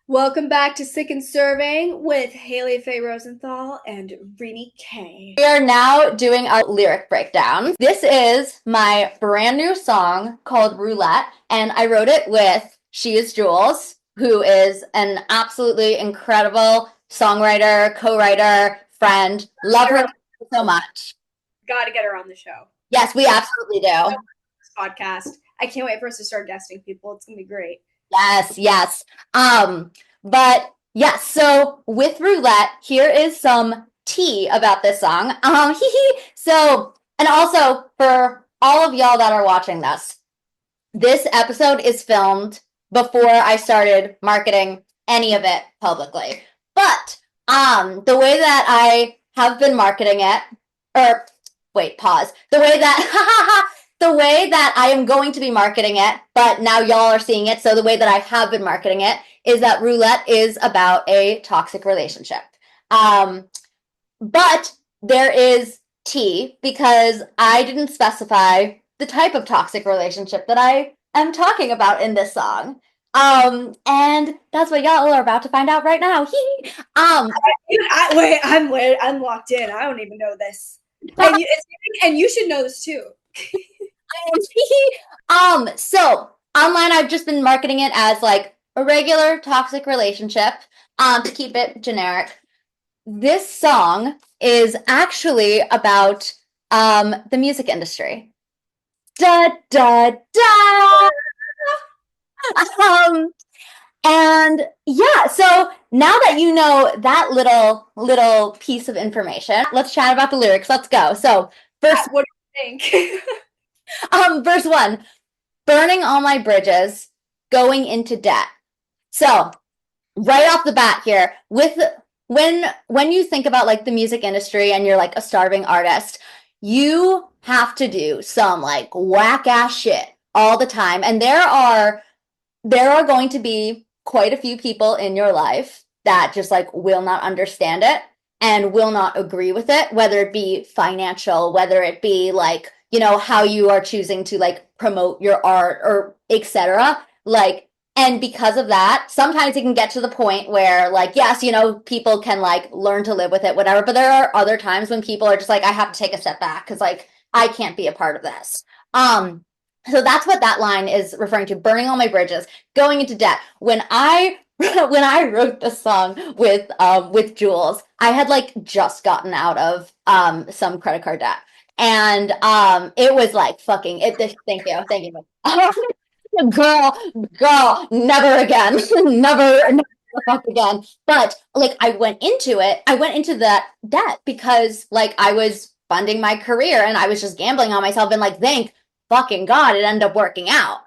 Welcome back to Sick and Serving with Haley Faye Rosenthal and Rini K. We are now doing our lyric breakdown. This is my brand new song called Roulette, and I wrote it with She Is Jules, who is an absolutely incredible songwriter, co-writer, friend. Love her so much. Got to get her on the show. Yes, we absolutely do. Podcast. I can't wait for us to start guesting people. It's gonna be great. Yes, yes. But yes, so with Roulette, here is some tea about this song. So, and also for all of y'all that are watching this episode is filmed before I started marketing any of it publicly. But the way that I have been marketing it, or wait, pause. The way that the way that I am going to be marketing it, but now y'all are seeing it. So the way that I have been marketing it is that Roulette is about a toxic relationship. But there is tea because I didn't specify the type of toxic relationship that I am talking about in this song. And that's what y'all are about to find out right now. I'm locked in. I don't even know this, and you should know this too. So online I've just been marketing it as like a regular toxic relationship, to keep it generic. This song is actually about the music industry. Da da da. Um, and yeah, so now that you know that little piece of information, let's chat about the lyrics. Let's go. So first, What do you think? verse one, burning all my bridges, going into debt. So right off the bat here, with when you think about like the music industry and you're like a starving artist, you have to do some like whack ass shit all the time. And there are going to be quite a few people in your life that just like will not understand it and will not agree with it, whether it be financial, whether it be like, how you are choosing to like promote your art or etc. Like, and because of that, sometimes it can get to the point where like, yes, people can like learn to live with it, whatever. But there are other times when people are just like, I have to take a step back because like I can't be a part of this. So that's what that line is referring to, burning all my bridges, going into debt. When I when I wrote the song with Jules, I had like just gotten out of some credit card debt. And it was like fucking it. Thank you. Girl, never again. Never the fuck again. But like I went into that debt because like I was funding my career and I was just gambling on myself and like thank fucking God it ended up working out.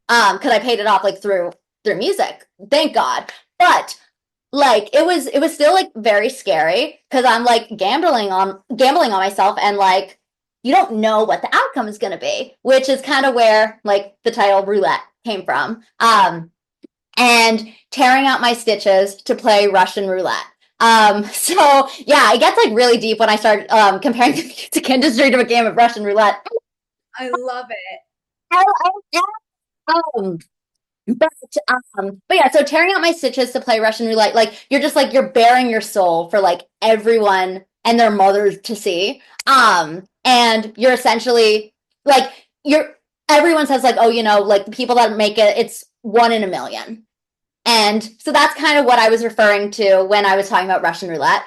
Because I paid it off like through music. Thank God. But like it was still like very scary because I'm like gambling on myself and like you don't know what the outcome is going to be, which is kind of where like the title Roulette came from. And tearing out my stitches to play Russian roulette. So yeah, it gets like really deep when I start comparing the music industry to a game of Russian roulette. I love it. Um, but but yeah, so tearing out my stitches to play Russian roulette, like you're just like you're bearing your soul for like everyone and their mothers to see. And you're essentially like you're everyone says like, oh, like the people that make it, it's one in a million. And so that's kind of what I was referring to when I was talking about Russian roulette.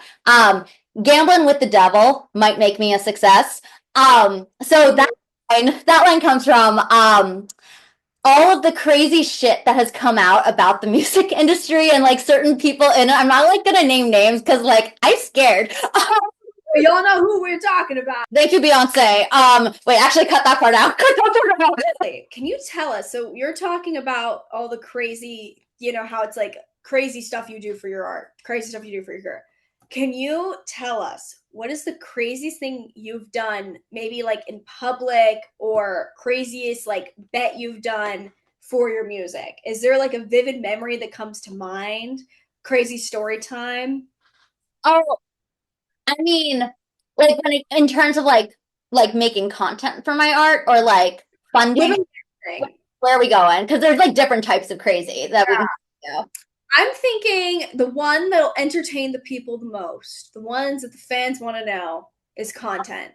Gambling with the devil might make me a success. So that line comes from all of the crazy shit that has come out about the music industry and like certain people. And I'm not like gonna name names because like I'm scared. Y'all know who we're talking about. Thank you, Beyonce. Wait, actually, cut that part out. Cut that part out. Can you tell us? So you're talking about all the crazy, how it's like crazy stuff you do for your art, crazy stuff you do for your career. Can you tell us what is the craziest thing you've done, maybe like in public or craziest like bet you've done for your music? Is there like a vivid memory that comes to mind? Crazy story time? Oh, I mean, like in terms of like making content for my art or like funding. Literally everything. Where are we going? Because there's like different types of crazy that we can do. I'm thinking the one that'll entertain the people the most, the ones that the fans want to know, is content.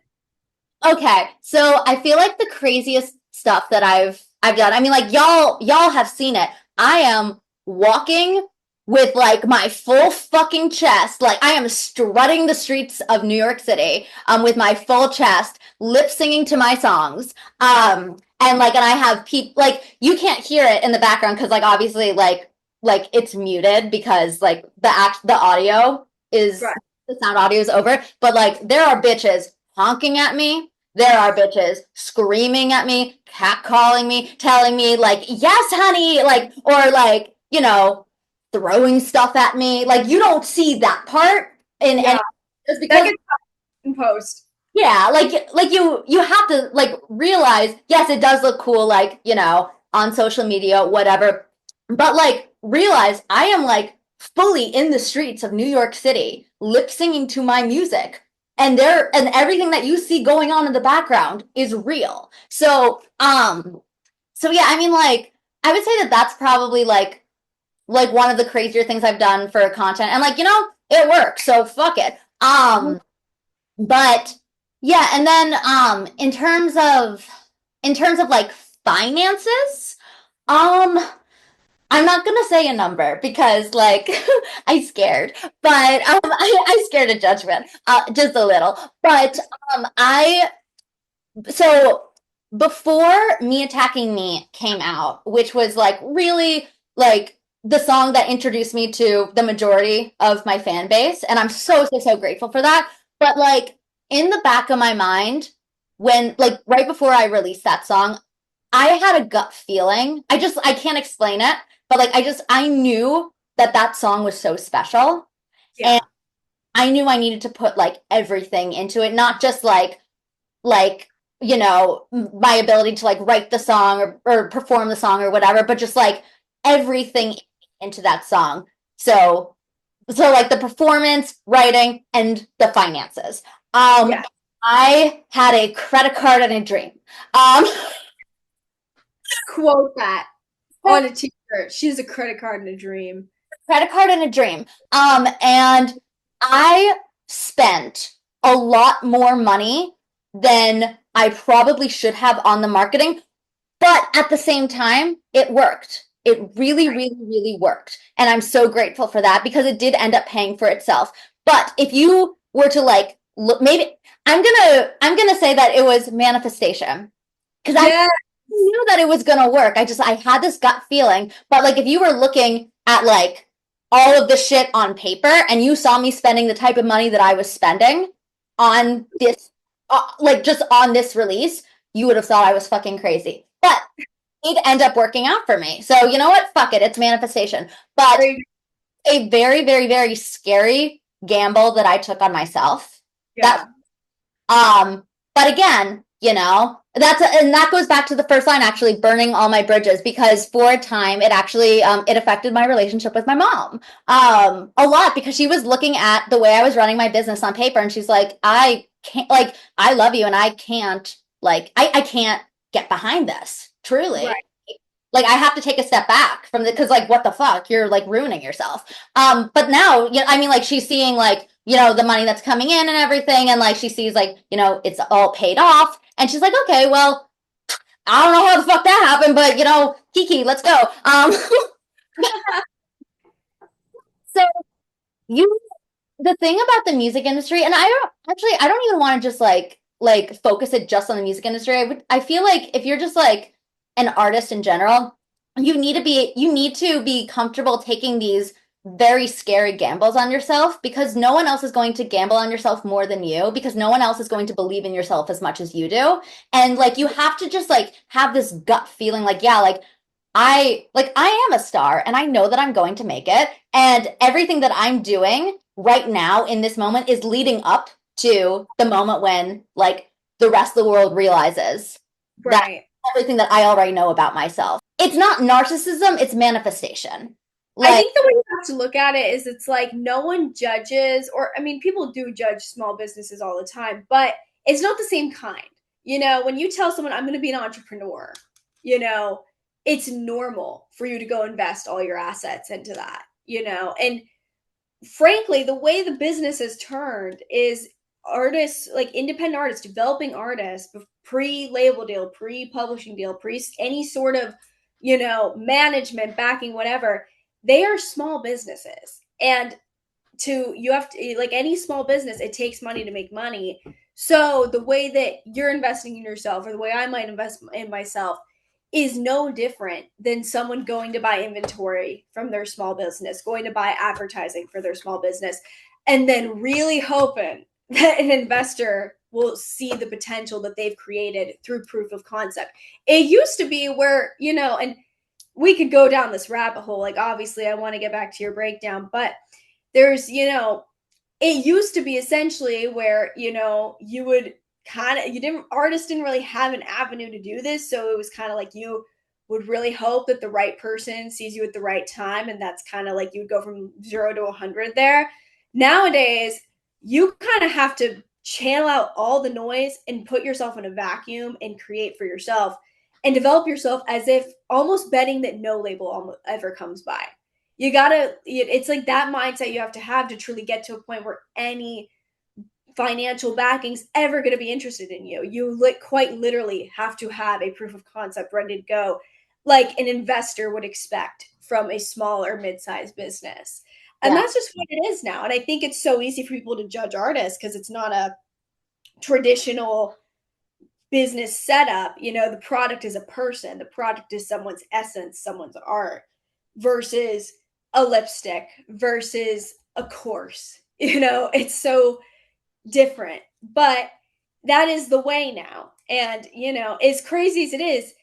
Okay, so I feel like the craziest stuff that I've done. I mean, like y'all have seen it. I am walking with like my full fucking chest, like I am strutting the streets of New York City, with my full chest, lip singing to my songs. And I have people like you can't hear it in the background because like obviously like it's muted because like the audio is Right. the sound audio is over, but like there are bitches honking at me. There are bitches screaming at me, catcalling me, telling me like, "Yes, honey," like or like, throwing stuff at me. Like you don't see that part in any Yeah, just that because gets in post. yeah, like you have to like realize, yes, it does look cool like, on social media, whatever. But like realize I am like fully in the streets of New York City, lip singing to my music. And everything that you see going on in the background is real. So yeah, I mean like I would say that that's probably like one of the crazier things I've done for content. And like, it works. So fuck it. But yeah, and then in terms of like finances, um I'm not gonna say a number because like I scared, but I scared of judgment, just a little. But I so before Me Attacking Me came out, which was like really like the song that introduced me to the majority of my fan base, and I'm so so so grateful for that. But like in the back of my mind, when like right before I released that song, I had a gut feeling. I can't explain it, but like I knew that that song was so special, and Yeah. I knew I needed to put like everything into it, not just like my ability to like write the song or perform the song or whatever, but just like everything into that song. So like the performance, writing, and the finances. Yeah. I had a credit card and a dream. um Quote that on a t-shirt. She's a credit card and a dream. Credit card and a dream. And I spent a lot more money than I probably should have on the marketing. But at the same time, it worked. It really, Right. really, really worked. And I'm so grateful for that because it did end up paying for itself. But if you were to like look, maybe I'm gonna say that it was manifestation. Because I Yeah. knew that it was gonna work. I had this gut feeling. But like if you were looking at like all of the shit on paper and you saw me spending the type of money that I was spending on this, like just on this release, you would have thought I was fucking crazy. But it end up working out for me. So you know what? Fuck it. It's manifestation. But a very, very, very scary gamble that I took on myself. That Yeah. but again, and that goes back to the first line, actually burning all my bridges, because for a time it actually it affected my relationship with my mom a lot, because she was looking at the way I was running my business on paper, and she's like, I can't, like, I love you and I can't, like, I can't get behind this, truly. Right. Like I have to take a step back from the, because like what the fuck, you're like ruining yourself. But now, I mean, like she's seeing like, the money that's coming in and everything, and like she sees like, it's all paid off, and she's like, okay, well, I don't know how the fuck that happened, but Kiki, let's go. So you the thing about the music industry, and I don't even want to just like focus it just on the music industry. I feel like if you're just like an artist in general, you need to be comfortable taking these very scary gambles on yourself, because no one else is going to gamble on yourself more than you, because no one else is going to believe in yourself as much as you do. And like you have to just like have this gut feeling like, yeah, like I am a star and I know that I'm going to make it. And everything that I'm doing right now in this moment is leading up to the moment when like the rest of the world realizes that Right. everything that I already know about myself. It's not narcissism, it's manifestation. I Like, think the way you have to look at it is it's like no one judges, or I mean, people do judge small businesses all the time, but it's not the same kind. When you tell someone I'm going to be an entrepreneur, you know, it's normal for you to go invest all your assets into that. and frankly, the way the business has turned is artists, like independent artists, developing artists, pre-label deal, pre-publishing deal, pre any sort of, management backing, whatever, they are small businesses. And you have to, like any small business, it takes money to make money. So the way that you're investing in yourself, or the way I might invest in myself, is no different than someone going to buy inventory from their small business, going to buy advertising for their small business, and then really hoping that an investor will see the potential that they've created through proof of concept. It used to be where, and we could go down this rabbit hole. Like, obviously, I want to get back to your breakdown, but there's, it used to be essentially where, you would artists didn't really have an avenue to do this. So it was kind of like you would really hope that the right person sees you at the right time. And that's kind of like you would go from 0 to 100 there. Nowadays, you kind of have to channel out all the noise and put yourself in a vacuum and create for yourself and develop yourself, as if almost betting that no label ever comes by. You gotta, it's like that mindset you have to truly get to a point where any financial backing's ever going to be interested in you. You quite literally have to have a proof of concept ready to go, like an investor would expect from a small or mid-sized business. And Yeah. that's just what it is now. And I think it's so easy for people to judge artists because it's not a traditional business setup. The product is a person, the product is someone's essence, someone's art, versus a lipstick, versus a course. It's so different, but that is the way now. And, as crazy as it is,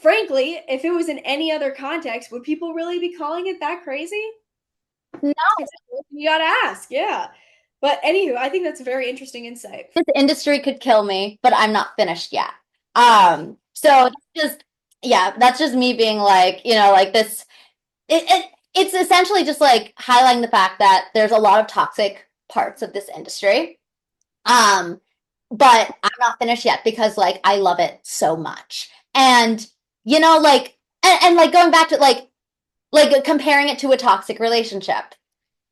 frankly, if it was in any other context, would people really be calling it that crazy? No, You gotta ask. Yeah. But anywho, I think that's a very interesting insight. this industry could kill me, but I'm not finished yet. So that's just yeah, that's just me being like, like this it's essentially just like highlighting the fact that there's a lot of toxic parts of this industry. Um, but I'm not finished yet because like I love it so much. And like and like going back to like comparing it to a toxic relationship.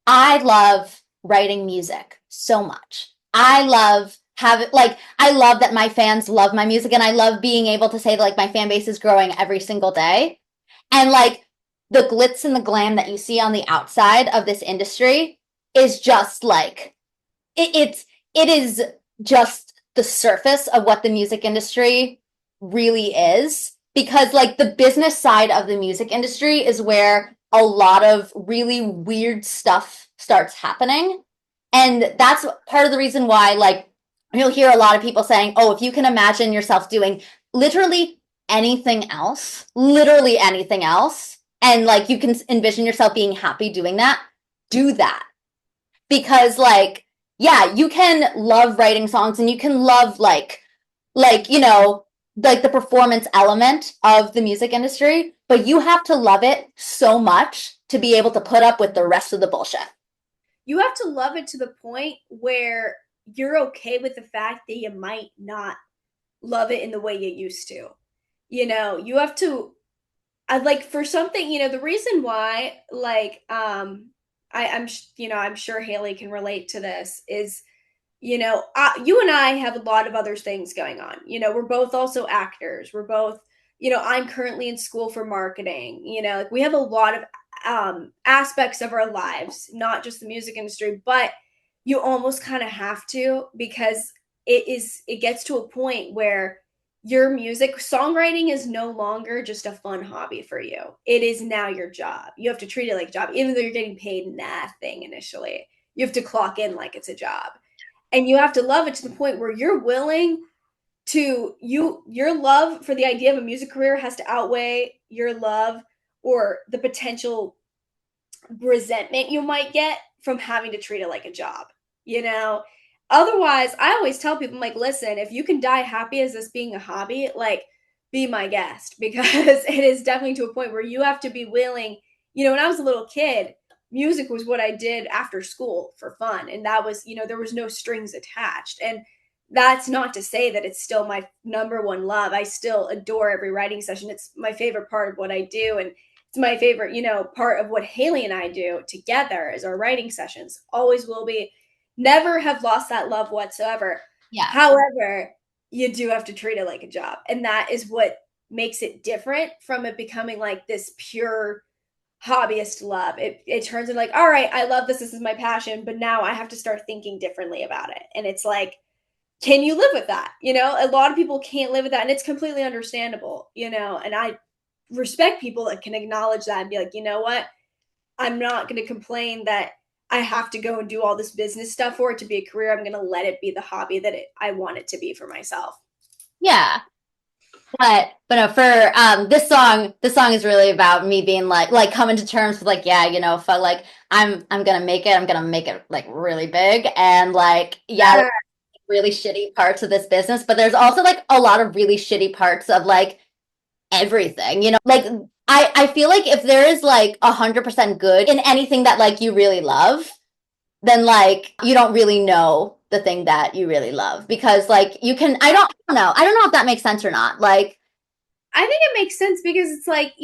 I love writing music so much. I love that my fans love my music and I love being able to say that like my fan base is growing every single day. And like the glitz and the glam that you see on the outside of this industry is just like it is just the surface of what the music industry really is, because like the business side of the music industry is where a lot of really weird stuff starts happening. And that's part of the reason why like you'll hear a lot of people saying, "Oh, if you can imagine yourself doing literally literally anything else, and like you can envision yourself being happy doing that, do that." Because like yeah, you can love writing songs and you can love like like the performance element of the music industry, but you have to love it so much to be able to put up with the rest of the bullshit. You have to love it to the point where you're okay with the fact that you might not love it in the way you used to. You have to, I like for something, the reason why, like, I'm sure Haley can relate to this is, you and I have a lot of other things going on. We're both also actors. We're both, I'm currently in school for marketing. Like we have a lot of aspects of our lives, not just the music industry, but you almost kind of have to, because it gets to a point where your music songwriting is no longer just a fun hobby for you. It is now your job. You have to treat it like a job, even though you're getting paid nothing initially. You have to clock in like it's a job, and you have to love it to the point where you're willing to your love for the idea of a music career has to outweigh your love or the potential resentment you might get from having to treat it like a job, you know? Otherwise, I always tell people, I'm like, listen, if you can die happy as this being a hobby, like, be my guest, because it is definitely to a point where you have to be willing. When I was a little kid, music was what I did after school for fun. And that was, there was no strings attached. And that's not to say that it's still my number one love. I still adore every writing session. It's my favorite part of what I do. And It's my favorite, part of what Haley and I do together is our writing sessions. Always will be. Never have lost that love whatsoever. Yeah. However, you do have to treat it like a job. And that is what makes it different from it becoming like this pure hobbyist love. It turns into like, all right, I love this. This is my passion, but now I have to start thinking differently about it. And it's like, can you live with that? A lot of people can't live with that, and it's completely understandable, and I respect people that can acknowledge that and be like, you know what? I'm not going to complain that I have to go and do all this business stuff for it to be a career. I'm going to let it be the hobby that I want it to be for myself. Yeah. But no, for this song is really about me being like coming to terms with like, yeah, for like I'm gonna make it, I'm gonna make it like really big. And like, yeah, Yeah. really shitty parts of this business, but there's also like a lot of really shitty parts of like everything, like I feel like if there is like 100% good in anything that like you really love, then like you don't really know the thing that you really love, because like you can, I don't know if that makes sense or not. Like, I think it makes sense because it's like,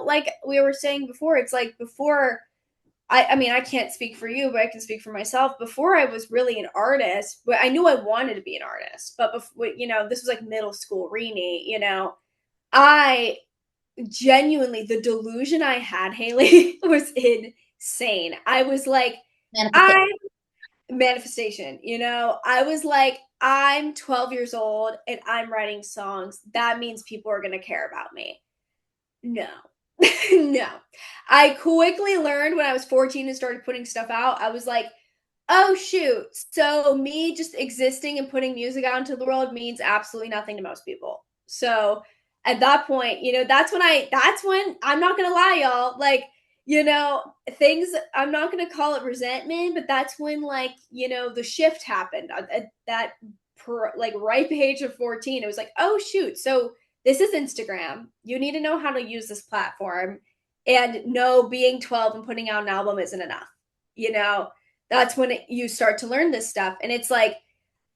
like we were saying before, it's like before I mean, I can't speak for you, but I can speak for myself. Before I was really an artist, but I knew I wanted to be an artist. But before, this was like middle school, Rini, I genuinely, the delusion I had, Haley, was insane. I was like, manifestation. I manifestation, I was like, I'm 12 years old and I'm writing songs. That means people are going to care about me. No. No. I quickly learned when I was 14 and started putting stuff out. I was like, oh shoot. So me just existing and putting music out into the world means absolutely nothing to most people. So at that point, that's when I'm not gonna lie, y'all. Like, things I'm not gonna call it resentment, but that's when like, the shift happened at that like ripe age of 14. It was like, oh shoot. So this is Instagram. You need to know how to use this platform. And no, being 12 and putting out an album isn't enough. You know, that's when you start to learn this stuff. And it's like,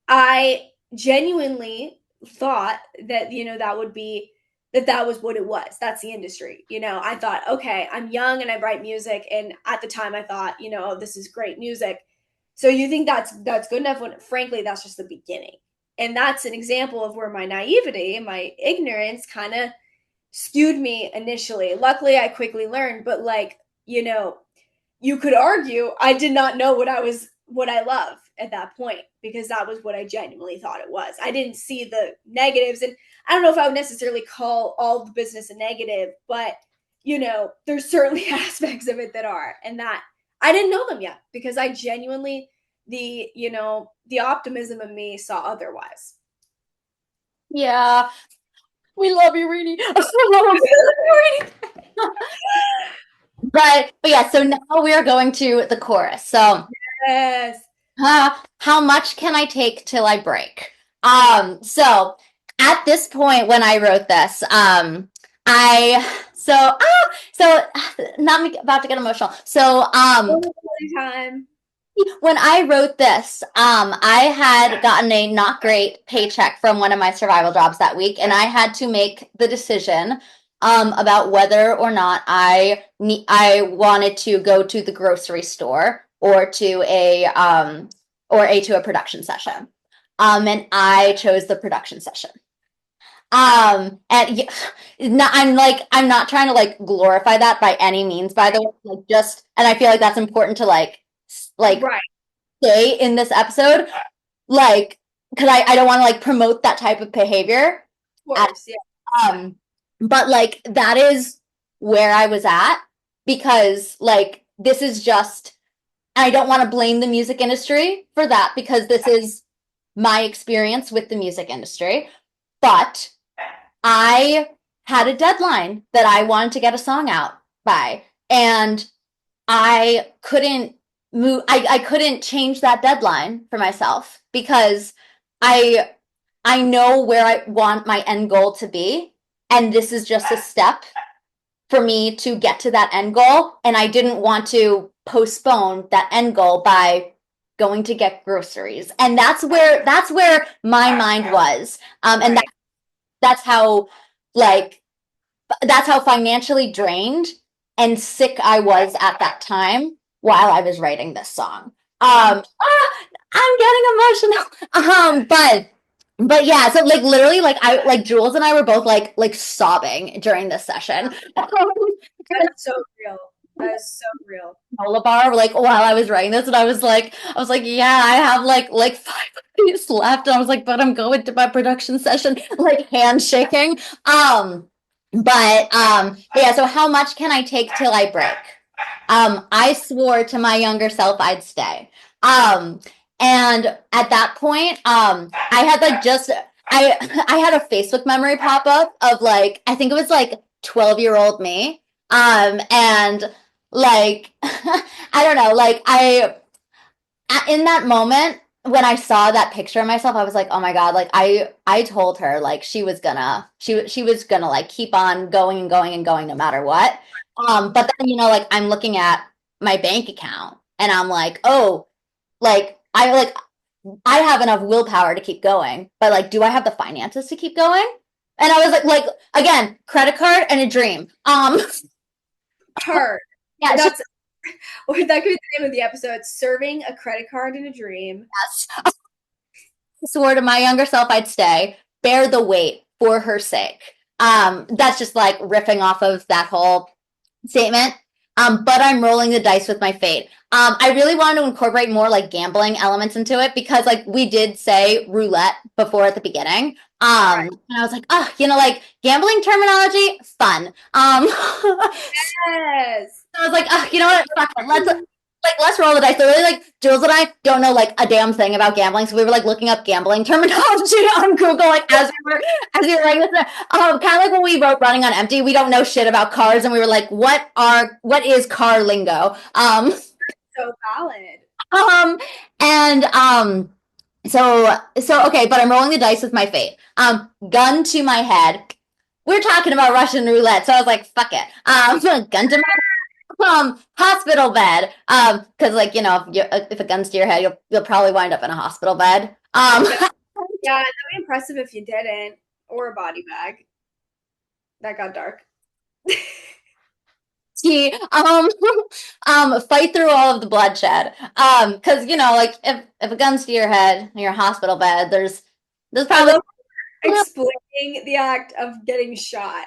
I genuinely thought that, that was what it was. That's the industry. I thought, okay, I'm young and I write music. And at the time I thought, oh, this is great music. So you think that's good enough when frankly, that's just the beginning. And that's an example of where my naivety and my ignorance kind of skewed me initially. Luckily, I quickly learned, but like, you could argue I did not know what I love at that point because that was what I genuinely thought it was. I didn't see the negatives, and I don't know if I would necessarily call all the business a negative, but there's certainly aspects of it that are, and that I didn't know them yet because I genuinely the optimism of me saw otherwise. Yeah, we love you, Rini. But yeah, so now we are going to the chorus. So, Yes. how much can I take till I break? So at this point when I wrote this, I so not about to get emotional. So Time. when I wrote this, I had gotten a not great paycheck from one of my survival jobs that week, and I had to make the decision about whether or not I wanted to go to the grocery store or to a production session. And I chose the production session. And I'm not trying to like glorify that by any means, by the way, like just, and I feel like that's important to like Right. say in this episode, like, because I don't want to like promote that type of behavior. Of At, course. Yeah. um, but like that is where I was at, because like this is just, I don't want to blame the music industry for that because this is my experience with the music industry. But I had a deadline that I wanted to get a song out by, and I couldn't I couldn't change that deadline for myself because I I know where I want my end goal to be, and this is just a step for me to get to that end goal, and I didn't want to postpone that end goal by going to get groceries. And that's where my mind was. And that's how like that's how financially drained and sick I was at that time while I was writing this song. I'm getting emotional. But yeah, so like literally like I like Jules and I were both like sobbing during this session. That is so real. That is so real. Granola bar like while I was writing this, and I was like, yeah, I have like 5 days left, and I was like, but I'm going to my production session, like handshaking. But yeah, so how much can I take till I break? I swore to my younger self I'd stay. Um, and at that point, I had like just I had a Facebook memory pop up of like I think it was like 12-year-old me. And like I don't know, like I in that moment when I saw that picture of myself, I was like, oh my God, like I told her like she was gonna like keep on going and going and going no matter what. But then like I'm looking at my bank account and I'm like, oh, like I have enough willpower to keep going, but like do I have the finances to keep going? And I was like again, credit card and a dream. Her. Yeah, That's or that could be the name of the episode. Serving a credit card in a dream. yes. Swore to my younger self I'd stay, bear the weight for her sake. That's just like riffing off of that whole statement. But I'm rolling the dice with my fate. I really wanted to incorporate more like gambling elements into it because like we did say roulette before at the beginning. Right. And I was like, oh, like gambling terminology, fun. Yes. I was like, oh, you know what? Fuck it. Let's roll the dice. So really, like Jules and I don't know like a damn thing about gambling, so we were like looking up gambling terminology on Google, like as we were writing this. Kind of like when we wrote "Running on Empty," we don't know shit about cars, and we were like, what is car lingo? So valid. Um, and so okay, but I'm rolling the dice with my fate. Gun to my head. We're talking about Russian roulette, so I was like, fuck it. Gun to my hospital bed. Because like if a gun's to your head, you'll probably wind up in a hospital bed. Yeah, that'd be impressive if you didn't, or a body bag. That got dark. He fight through all of the bloodshed. Because like if a gun's to your head in your hospital bed, there's probably Explaining the act of getting shot.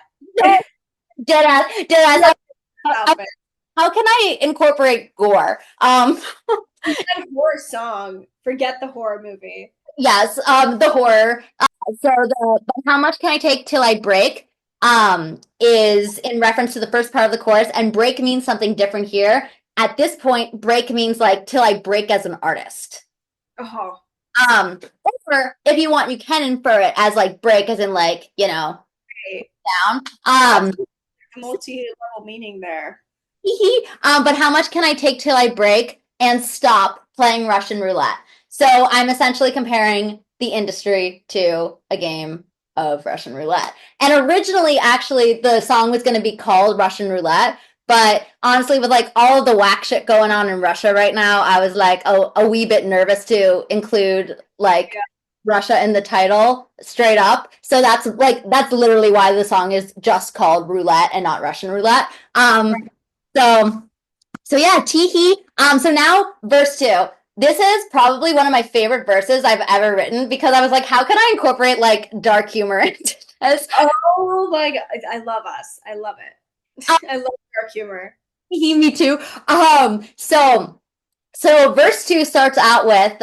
dead ass. How can I incorporate gore? That horror song. Forget the horror movie. Yes, the horror. But how much can I take till I break? Is in reference to the first part of the chorus, and break means something different here. At this point, break means like till I break as an artist. Oh. Or if you want, you can infer it as like break, as in like Right. down. Multi-level meaning there. But how much can I take till I break and stop playing Russian roulette? So I'm essentially comparing the industry to a game of Russian roulette. And originally, actually, the song was going to be called Russian roulette. But honestly, with like all of the whack shit going on in Russia right now, I was like a wee bit nervous to include like Russia in the title straight up. So that's literally why the song is just called Roulette and not Russian roulette. So yeah, teehee. So now verse 2. This is probably one of my favorite verses I've ever written because I was like, how can I incorporate like dark humor into this? Oh my God. I love us. I love it. I love dark humor. Me too. So verse 2 starts out with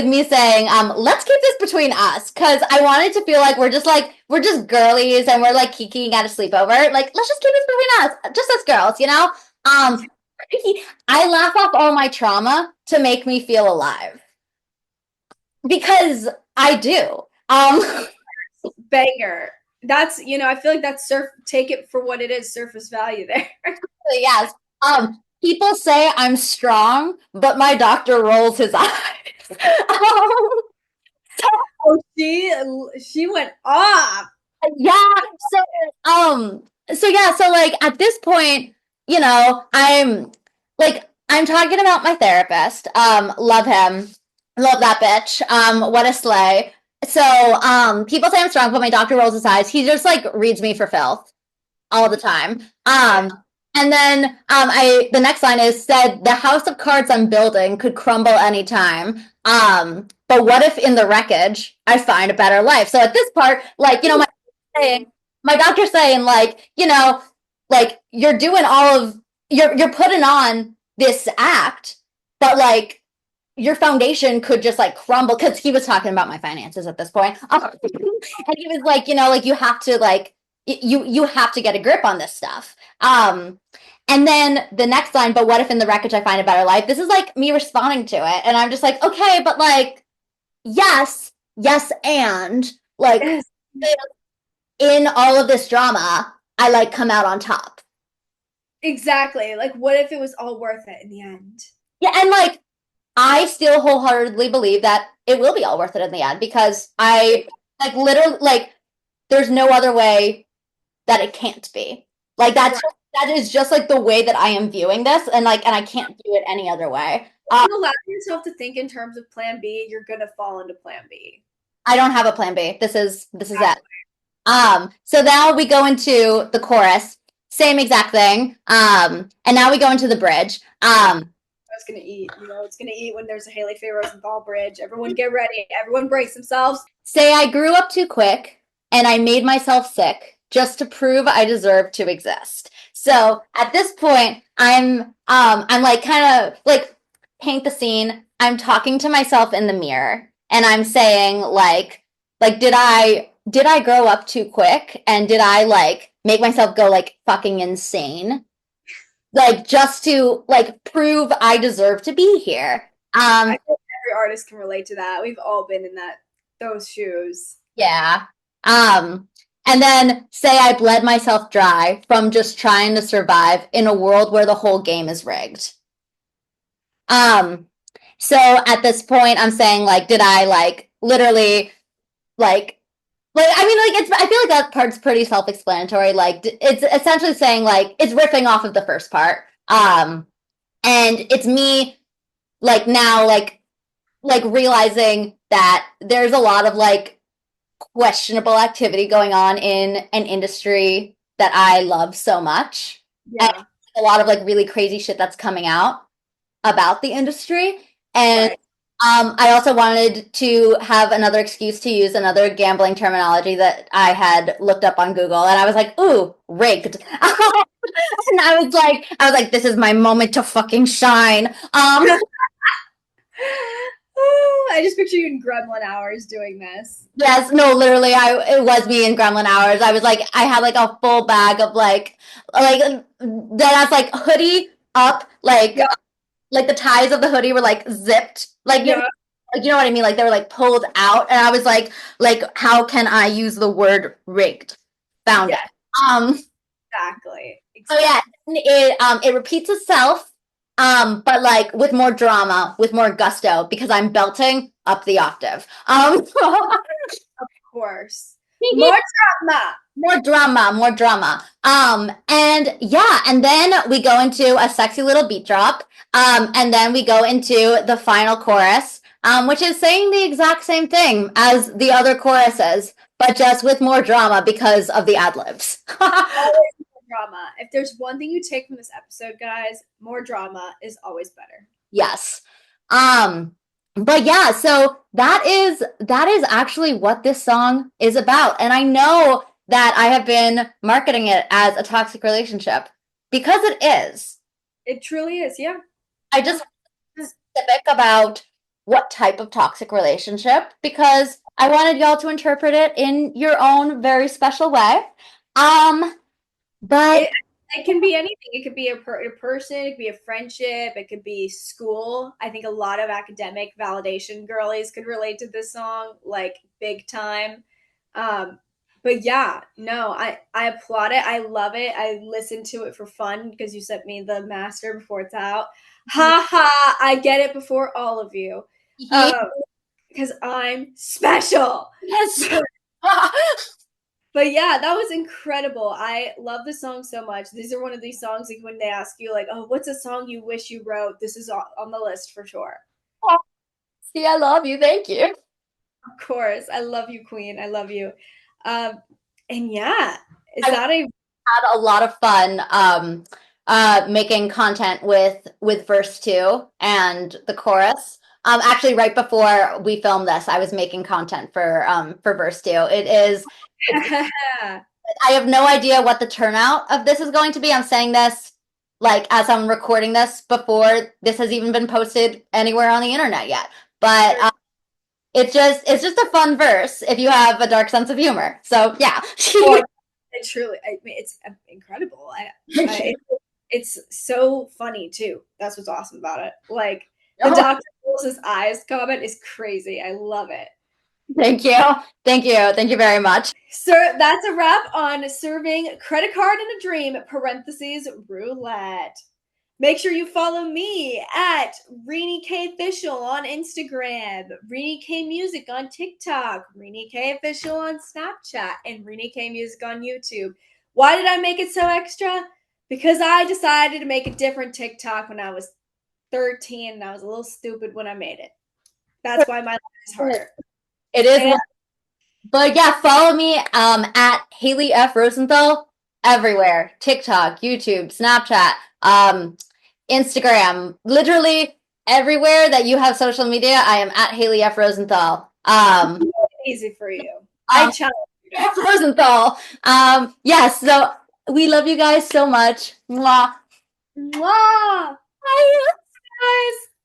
me saying, let's keep this between us, because I wanted to feel like we're just girlies and we're like kikiing at a sleepover. Like, let's just keep this between us, just us girls. I laugh off all my trauma to make me feel alive. Because I do. Banger. That's I feel like that's take it for what it is, surface value there. Yes. People say I'm strong, but my doctor rolls his eyes. Oh, she went off. Yeah. So like at this point, I'm talking about my therapist. Love him. Love that bitch. What a slay. So people say I'm strong, but my doctor rolls his eyes. He just like reads me for filth all the time. And then the next line is said the house of cards I'm building could crumble anytime. But what if in the wreckage I find a better life? So at this part, like, my doctor's saying, like, like you're doing all of you're putting on this act, but like your foundation could just like crumble because he was talking about my finances at this point. And he was like, like you have to like you have to get a grip on this stuff. And then the next line, but what if in the wreckage I find a better life? This is like me responding to it, and I'm just like, okay, but like, yes, yes, and like Yes. in all of this drama, I like come out on top. Exactly. Like, what if it was all worth it in the end? Yeah, and like I still wholeheartedly believe that it will be all worth it in the end because I like literally like there's no other way that it can't be. Like Right. that is just like the way that I am viewing this, and like and I can't do it any other way. If you allow yourself to think in terms of plan B, you're gonna fall into plan B. I don't have a plan B. This is it. Exactly. So now we go into the chorus, same exact thing. And now we go into the bridge. It's gonna eat, it's gonna eat when there's a Haley Faye Rosenthal bridge. Everyone get ready. Everyone brace themselves. Say I grew up too quick and I made myself sick just to prove I deserve to exist. So at this point, I'm like kind of like paint the scene. I'm talking to myself in the mirror and I'm saying like did I grow up too quick and did I like make myself go like fucking insane? Like just to like prove I deserve to be here. I think every artist can relate to that. We've all been in those shoes. Yeah. Um, and then say I bled myself dry from just trying to survive in a world where the whole game is rigged. Um, so at this point, I'm saying like, did I like literally like I mean like it's I feel like that part's pretty self-explanatory. Like it's essentially saying like it's riffing off of the first part. And it's me like now like realizing that there's a lot of like questionable activity going on in an industry that I love so much. And Yeah. a lot of like really crazy shit that's coming out about the industry. And Right. I also wanted to have another excuse to use another gambling terminology that I had looked up on Google, and I was like, "Ooh, rigged." And I was like, "This is my moment to fucking shine." I just picture you in Gremlin hours doing this. Yes, no, literally, it was me in Gremlin hours. I was like, I had like a full bag of like that's like hoodie up, Yeah. like the ties of the hoodie were like zipped, Yeah. like you know what I mean, like they were like pulled out, and I was like how can I use the word rigged? Found it. Yes. Um, Exactly. so yeah, it repeats itself, but like with more drama, with more gusto, because I'm belting up the octave. Of course. More drama. More drama, more drama. And yeah, and then we go into a sexy little beat drop. And then we go into the final chorus, which is saying the exact same thing as the other choruses, but just with more drama because of the ad libs. Always more drama. If there's one thing you take from this episode, guys, more drama is always better. Yes. Um, but yeah, so that is actually what this song is about. And I know that I have been marketing it as a toxic relationship because it is. It truly is. Yeah. I Yeah. just specific about what type of toxic relationship because I wanted y'all to interpret it in your own very special way. Um, but It, it can be anything. It could be a person, it could be a friendship, it could be school. I think a lot of academic validation girlies could relate to this song, like big time. Um, but yeah, no, I applaud it. I love it. I listen to it for fun because you sent me the master before it's out. Ha ha! I get it before all of you, um, because I'm special. yes. But yeah, that was incredible. I love the song so much. These are one of these songs like when they ask you like, "Oh, what's a song you wish you wrote?" This is on the list for sure. See, I love you. Thank you. Of course, I love you, Queen. I love you. Um, and yeah, is I that a had a lot of fun making content with verse 2 and the chorus. Actually, right before we filmed this, I was making content for verse 2. I have no idea what the turnout of this is going to be. I'm saying this like as I'm recording this before this has even been posted anywhere on the internet yet. But it's just a fun verse if you have a dark sense of humor. So yeah. Oh, it truly, I mean, it's incredible. It's so funny too. That's what's awesome about it. Like the Oh, Dr. Seuss's eyes comment is crazy. I love it. thank you. Thank you very much. So that's a wrap on serving credit card and a dream, parentheses, roulette. Make sure you follow me at Rini K Official on Instagram, Rini K Music on TikTok, Rini K Official on Snapchat, and Rini K Music on YouTube. Why did I make it so extra? Because I decided to make a different TikTok when I was 13 and I was a little stupid when I made it. That's why my life is harder. It is. And But yeah, follow me at Haley F. Rosenthal everywhere. TikTok, YouTube, Snapchat, Instagram, literally everywhere that you have social media, I am at Haley F. Rosenthal. easy for you. I challenge you. F. Rosenthal. Yes, so we love you guys so much. Mwah. Mwah! Bye. Guys.